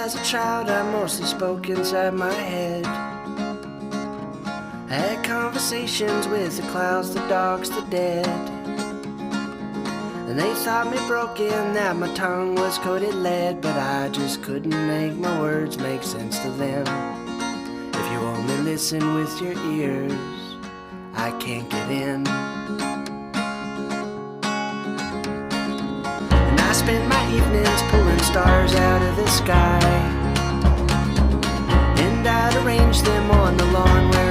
As a child, I mostly spoke inside my head. I had conversations with the clouds, the dogs, the dead. And they thought me broken, that my tongue was coated lead. But I just couldn't make my words make sense to them. If you only listen with your ears, I can't get in. And I spend my evenings pulling stars out of the sky, and I'd arrange them on the lawn where